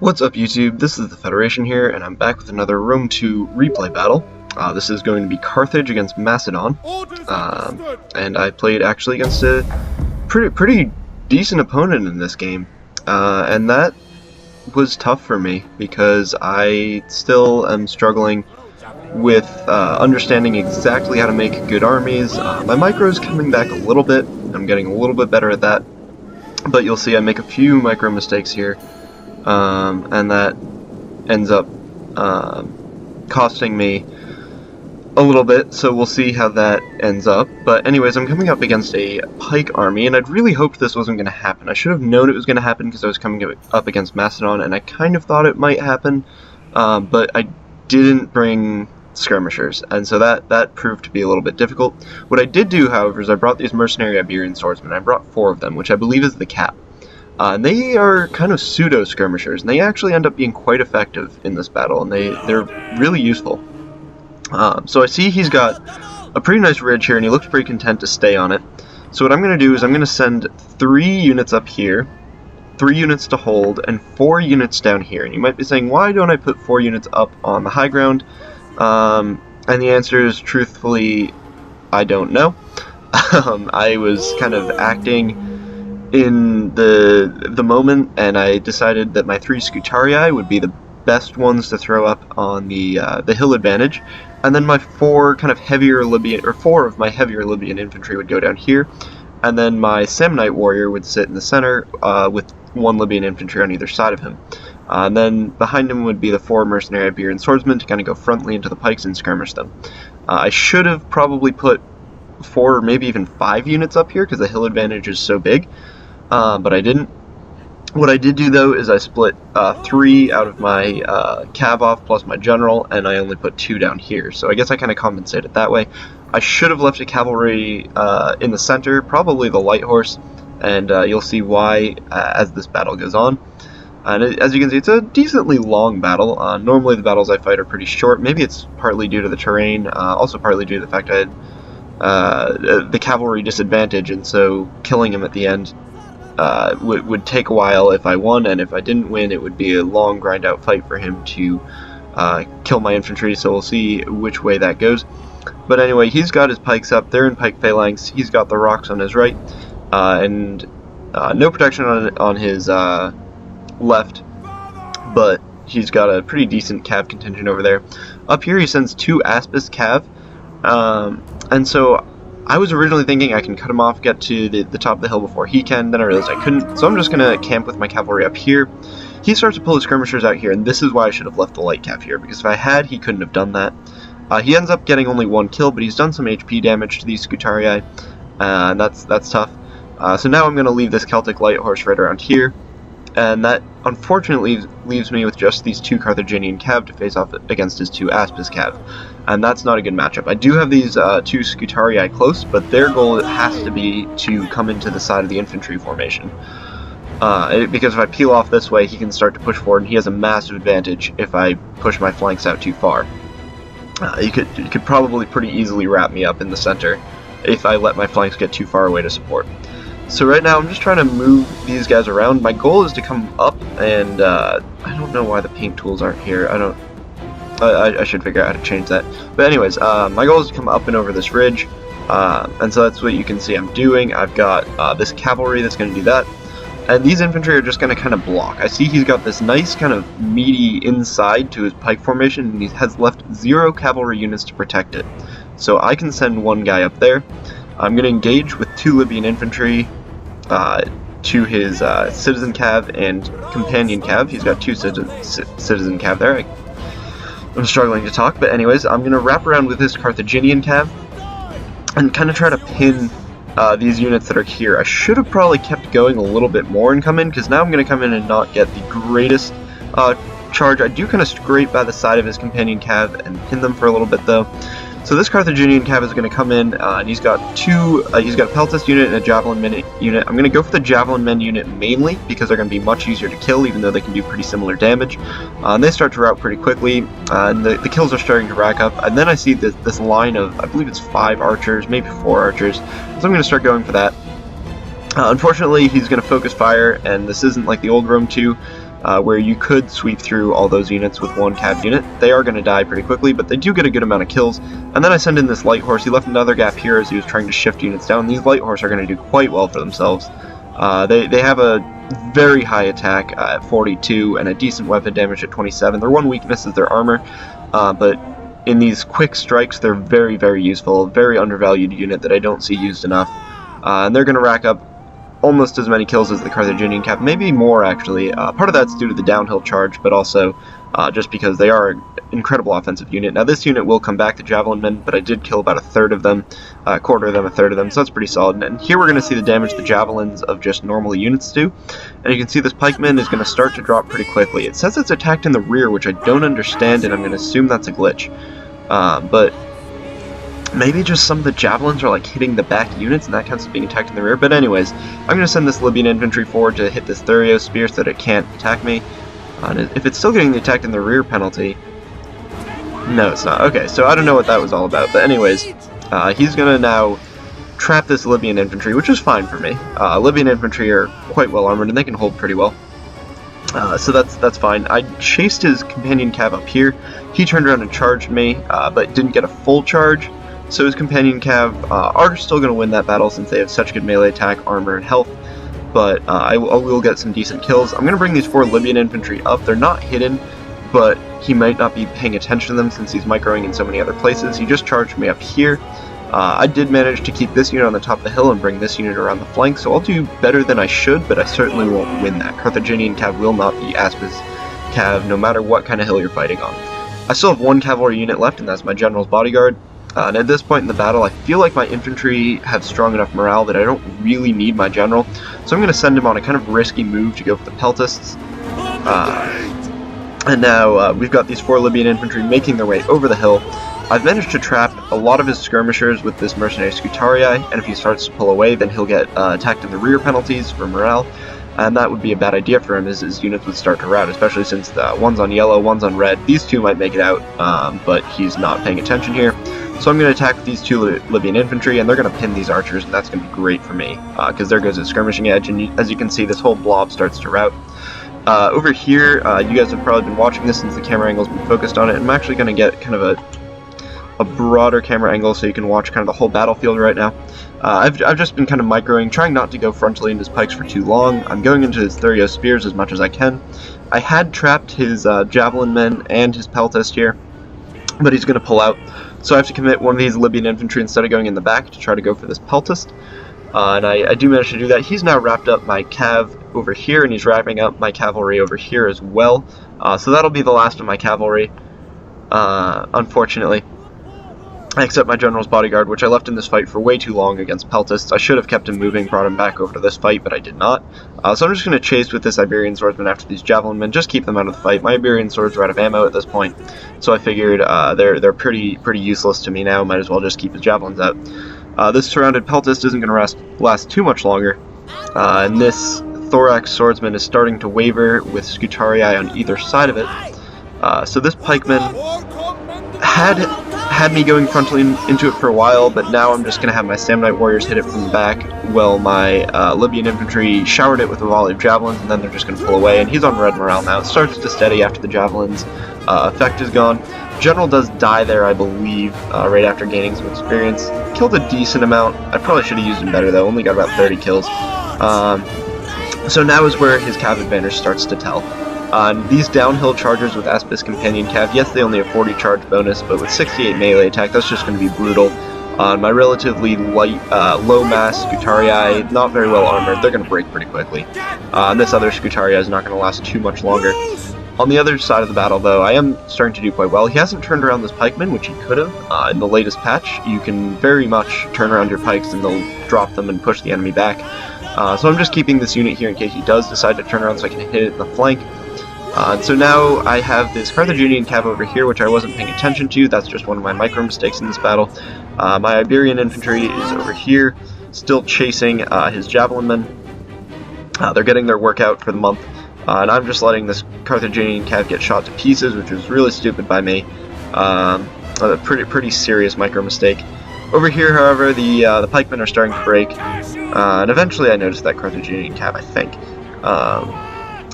What's up YouTube, this is the Federation here, and I'm back with another Rome 2 replay battle. This is going to be Carthage against Macedon, and I played actually against a pretty decent opponent in this game, and that was tough for me because I still am struggling with understanding exactly how to make good armies. My micro is coming back a little bit, I'm getting a little bit better at that, but you'll see I make a few micro mistakes here. And that ends up costing me a little bit, so we'll see how that ends up. But anyways, I'm coming up against a pike army, and I'd really hoped this wasn't going to happen. I should have known it was going to happen because I was coming up against Macedon, and I kind of thought it might happen, but I didn't bring skirmishers, and so that proved to be a little bit difficult. What I did do, however, is I brought these mercenary Iberian swordsmen. I brought 4 of them, which I believe is the cap. They are kind of pseudo-skirmishers, and they actually end up being quite effective in this battle, and they're really useful. So I see he's got a pretty nice ridge here, and he looks pretty content to stay on it. So what I'm going to do is I'm going to send 3 units up here, 3 units to hold, and 4 units down here. And you might be saying, why don't I put 4 units up on the high ground? And the answer is, truthfully, I don't know. I was kind of acting in the moment, and I decided that my 3 Scutarii would be the best ones to throw up on the hill advantage, and then my 4 kind of heavier Libyan, or 4 of my heavier Libyan infantry would go down here, and then my Samnite warrior would sit in the center with 1 Libyan infantry on either side of him. And then behind him would be the 4 mercenary Iberian swordsmen to kind of go frontally into the pikes and skirmish them. I should have probably put 4 or maybe even 5 units up here because the hill advantage is so big. But I didn't. What I did do, though, is I split 3 out of my cav off plus my general, and I only put 2 down here. So I guess I kind of compensated that way. I should have left a cavalry in the center, probably the light horse, and you'll see why as this battle goes on. And as you can see, it's a decently long battle. Normally the battles I fight are pretty short. Maybe it's partly due to the terrain, also partly due to the fact I had the cavalry disadvantage, and so killing him at the end would take a while if I won, and if I didn't win, it would be a long grind out fight for him to kill my infantry, so we'll see which way that goes. But anyway, he's got his pikes up, they're in pike phalanx, he's got the rocks on his right, and no protection on his left, but he's got a pretty decent cav contingent over there. Up here he sends 2 Aspis cav, and so I was originally thinking I can cut him off, get to the top of the hill before he can, then I realized I couldn't, so I'm just going to camp with my cavalry up here. He starts to pull his skirmishers out here, and this is why I should have left the light cav here, because if I had, he couldn't have done that. He ends up getting only 1 kill, but he's done some HP damage to these Scutarii, and that's tough. So now I'm going to leave this Celtic light horse right around here, and that unfortunately leaves me with just these 2 Carthaginian cav to face off against his 2 Aspis cav, and that's not a good matchup. I do have these 2 Scutarii close, but their goal has to be to come into the side of the infantry formation, because if I peel off this way, he can start to push forward, and he has a massive advantage if I push my flanks out too far. You could probably pretty easily wrap me up in the center if I let my flanks get too far away to support. So right now I'm just trying to move these guys around. My goal is to come up, and I don't know why the paint tools aren't here. I should figure out how to change that. But anyways, my goal is to come up and over this ridge, and so that's what you can see I'm doing. I've got this cavalry that's going to do that, and these infantry are just going to kind of block. I see he's got this nice kind of meaty inside to his pike formation, and he has left 0 cavalry units to protect it. So I can send 1 guy up there. I'm going to engage with 2 Libyan infantry to his citizen cav and companion cav. He's got 2 citizen cav there. I'm struggling to talk, but anyways, I'm going to wrap around with this Carthaginian cav and kind of try to pin these units that are here. I should have probably kept going a little bit more and come in, because now I'm going to come in and not get the greatest charge. I do kind of scrape by the side of his companion cav and pin them for a little bit, though. So this Carthaginian cav is going to come in, and he's got he's got a Peltas unit and a Javelin men unit. I'm going to go for the Javelin men unit mainly, because they're going to be much easier to kill, even though they can do pretty similar damage. And they start to rout pretty quickly, and the kills are starting to rack up. And then I see this line of, I believe it's 5 archers, maybe 4 archers, so I'm going to start going for that. Unfortunately, he's going to focus fire, and this isn't like the old Rome 2, where you could sweep through all those units with one cav unit. They are going to die pretty quickly, but they do get a good amount of kills. And then I send in this light horse. He left another gap here as he was trying to shift units down. These light horse are going to do quite well for themselves. They have a very high attack at 42 and a decent weapon damage at 27. Their one weakness is their armor, but in these quick strikes, they're very, very useful. Very undervalued unit that I don't see used enough. And they're going to rack up almost as many kills as the Carthaginian cav, maybe more actually. Part of that's due to the downhill charge, but also just because they are an incredible offensive unit. Now this unit will come back, the javelin men, but I did kill about a third of them, a quarter of them, a third of them, so that's pretty solid. And here we're going to see the damage the javelins of just normal units do, and you can see this pikeman is going to start to drop pretty quickly. It says it's attacked in the rear, which I don't understand, and I'm going to assume that's a glitch. But maybe just some of the javelins are like hitting the back units and that counts as being attacked in the rear. But anyways, I'm going to send this Libyan infantry forward to hit this Thurio spear so that it can't attack me. And if it's still getting the attacked in the rear penalty... No, it's not. Okay, so I don't know what that was all about. But anyways, he's going to now trap this Libyan infantry, which is fine for me. Libyan infantry are quite well armored and they can hold pretty well. So that's fine. I chased his companion cav up here. He turned around and charged me, but didn't get a full charge. So his companion cav are still going to win that battle since they have such good melee attack, armor, and health. But I will get some decent kills. I'm going to bring these 4 Libyan infantry up. They're not hidden, but he might not be paying attention to them since he's microing in so many other places. He just charged me up here. I did manage to keep this unit on the top of the hill and bring this unit around the flank, so I'll do better than I should, but I certainly won't win that. Carthaginian cav will not be Aspis cav, no matter what kind of hill you're fighting on. I still have 1 cavalry unit left, and that's my general's bodyguard. And at this point in the battle, I feel like my infantry have strong enough morale that I don't really need my general, so I'm going to send him on a kind of risky move to go for the peltasts. And now we've got these 4 Libyan infantry making their way over the hill. I've managed to trap a lot of his skirmishers with this mercenary Scutarii, and if he starts to pull away, then he'll get attacked in the rear penalties for morale, and that would be a bad idea for him as his units would start to rout, especially since one's on yellow, one's on red. These 2 might make it out, but he's not paying attention here. So I'm going to attack these 2 Libyan infantry, and they're going to pin these archers, and that's going to be great for me, because there goes his skirmishing edge, and as you can see, this whole blob starts to rout. Over here, you guys have probably been watching this since the camera angle's been focused on it, and I'm actually going to get kind of a broader camera angle so you can watch kind of the whole battlefield right now. I've just been kind of microing, trying not to go frontally into his pikes for too long. I'm going into his Thurio spears as much as I can. I had trapped his javelin men and his peltast here, but he's going to pull out. So I have to commit one of these Libyan infantry instead of going in the back to try to go for this peltast. And I do manage to do that. He's now wrapped up my cav over here, and he's wrapping up my cavalry over here as well. So that'll be the last of my cavalry, unfortunately. Except my general's bodyguard, which I left in this fight for way too long against peltasts. I should have kept him moving, brought him back over to this fight, but I did not. So I'm just going to chase with this Iberian swordsman after these javelin men, just keep them out of the fight. My Iberian swords are out of ammo at this point, so I figured they're pretty useless to me now. Might as well just keep his javelins out. This surrounded peltast isn't going to last too much longer, and this thorax swordsman is starting to waver with Scutarii on either side of it. So this pikeman had me going frontally into it for a while, but now I'm just going to have my Samnite warriors hit it from the back. Well, my Libyan infantry showered it with a volley of javelins, and then they're just going to pull away, and he's on red morale now. It starts to steady after the javelins. Effect is gone. General does die there, I believe, right after gaining some experience. Killed a decent amount. I probably should have used him better, though. Only got about 30 kills. So now is where his cav advantage starts to tell. These downhill chargers with Aspis Companion Cav, yes, they only have 40 charge bonus, but with 68 melee attack, that's just going to be brutal. My relatively light, low mass Scutarii, not very well armored, they're going to break pretty quickly. This other Scutarii is not going to last too much longer. On the other side of the battle, though, I am starting to do quite well. He hasn't turned around this pikeman, which he could have. In the latest patch, you can very much turn around your pikes and they'll drop them and push the enemy back. So I'm just keeping this unit here in case he does decide to turn around so I can hit it in the flank. So now I have this Carthaginian cav over here, which I wasn't paying attention to. That's just one of my micro mistakes in this battle. My Iberian infantry is over here, still chasing his javelin men. They're getting their workout for the month. And I'm just letting this Carthaginian cav get shot to pieces, which was really stupid by me. A pretty serious micro mistake. Over here, however, the pikemen are starting to break, and eventually I noticed that Carthaginian cav, I think.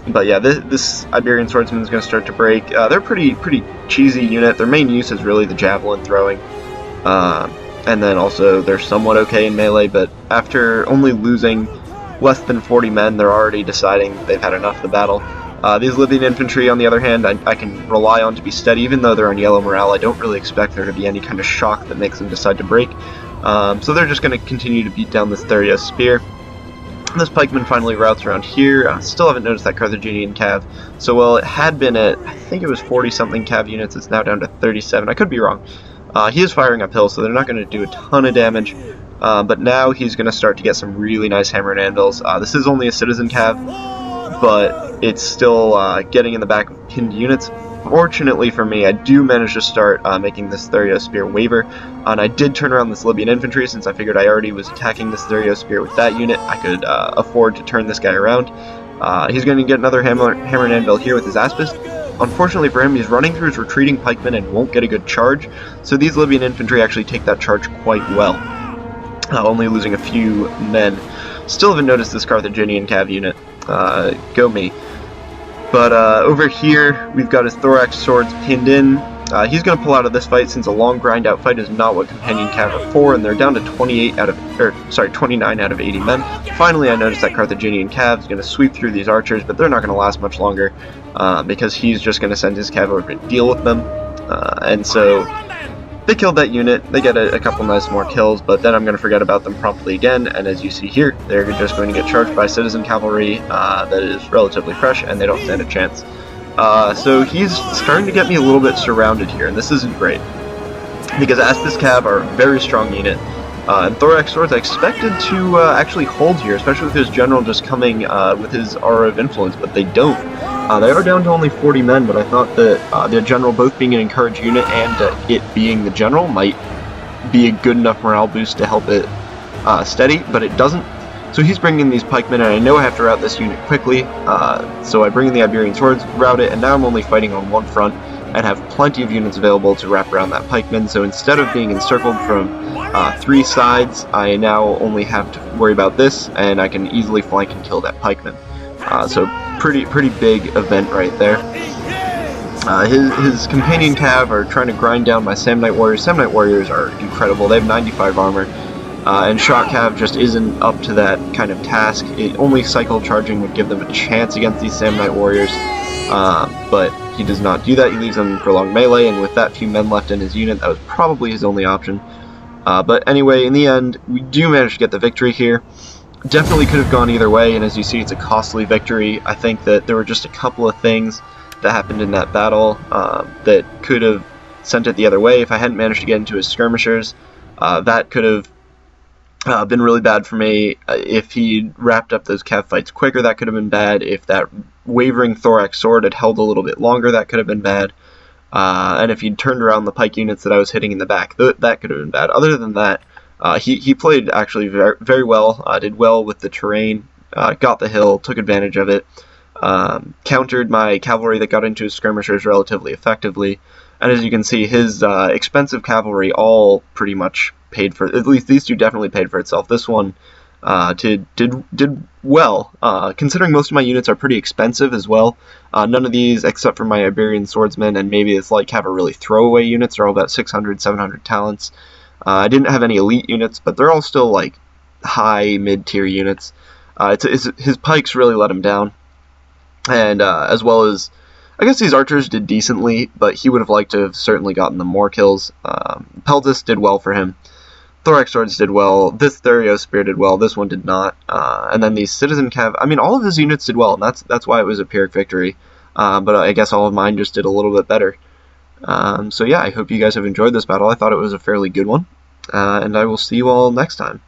But yeah, this Iberian Swordsman is going to start to break. They're pretty cheesy unit. Their main use is really the javelin throwing. And then also they're somewhat okay in melee, but after only losing less than 40 men, they're already deciding they've had enough of the battle. These Libyan infantry, on the other hand, I can rely on to be steady. Even though they're on yellow morale, I don't really expect there to be any kind of shock that makes them decide to break. So they're just going to continue to beat down this Therios spear. This pikeman finally routes around here. Still haven't noticed that Carthaginian cav. So while it had been at, I think it was 40-something cav units, it's now down to 37. I could be wrong. He is firing uphill, so they're not going to do a ton of damage. But now he's going to start to get some really nice hammer and anvils. This is only a citizen cav, but it's still getting in the back of pinned units. Fortunately for me, I do manage to start making this Therios spear waver, and I did turn around this Libyan infantry since I figured I already was attacking this Therios spear with that unit. I could afford to turn this guy around. He's going to get another hammer and anvil here with his Aspis. Unfortunately for him, he's running through his retreating pikemen and won't get a good charge, so these Libyan infantry actually take that charge quite well, only losing a few men. Still haven't noticed this Carthaginian cav unit. Go me. But over here, we've got his thorax swords pinned in. He's going to pull out of this fight since a long grind out fight is not what companion cav are for, and they're down to 29 out of 80 men. Finally, I noticed that Carthaginian cav is going to sweep through these archers, but they're not going to last much longer because he's just going to send his cav over to deal with them. And so they killed that unit. They get a couple nice more kills, but then I'm going to forget about them promptly again, and as you see here, they're just going to get charged by citizen cavalry that is relatively fresh, and they don't stand a chance. So he's starting to get me a little bit surrounded here, and this isn't great, because Aspis cav are a very strong unit, and thorax swords I expected to actually hold here, especially with his general just coming with his aura of influence, but they don't. They are down to only 40 men, but I thought that the general, both being an encouraged unit and it being the general, might be a good enough morale boost to help it steady, but it doesn't. So he's bringing in these pikemen, and I know I have to route this unit quickly, so I bring in the Iberian swords, route it, and now I'm only fighting on one front, and have plenty of units available to wrap around that pikeman, so instead of being encircled from 3 sides, I now only have to worry about this, and I can easily flank and kill that pikeman. So pretty big event right there. His companion cav are trying to grind down my Samnite warriors. Samnite warriors are incredible. They have 95 armor, and Shock cav just isn't up to that kind of task. Only cycle charging would give them a chance against these Samnite warriors, but he does not do that. He leaves them in prolonged melee, and with that few men left in his unit, that was probably his only option. But anyway, in the end, we do manage to get the victory here. Definitely could have gone either way, and as you see, it's a costly victory. I think that there were just a couple of things that happened in that battle that could have sent it the other way. If I hadn't managed to get into his skirmishers, that could have been really bad for me. If he'd wrapped up those cav fights quicker, that could have been bad. If that wavering thorax sword had held a little bit longer, that could have been bad. And if he'd turned around the pike units that I was hitting in the back, that could have been bad. Other than that, he played actually very well, did well with the terrain, got the hill, took advantage of it, countered my cavalry that got into his skirmishers relatively effectively, and as you can see, his expensive cavalry all pretty much paid for, at least these two definitely paid for itself. This one did well, considering most of my units are pretty expensive as well. None of these, except for my Iberian swordsmen and maybe this light cav, are really throwaway units. They're all about 600, 700 talents. I didn't have any elite units, but they're all still like high mid-tier units. His pikes really let him down, and as well as, I guess these archers did decently, but he would have liked to have certainly gotten them more kills. Peltis did well for him. Thorax swords did well. This Therios spear did well. This one did not. And then these citizen cav, I mean, all of his units did well, and that's why it was a Pyrrhic victory. But I guess all of mine just did a little bit better. So yeah, I hope you guys have enjoyed this battle. I thought it was a fairly good one, and I will see you all next time.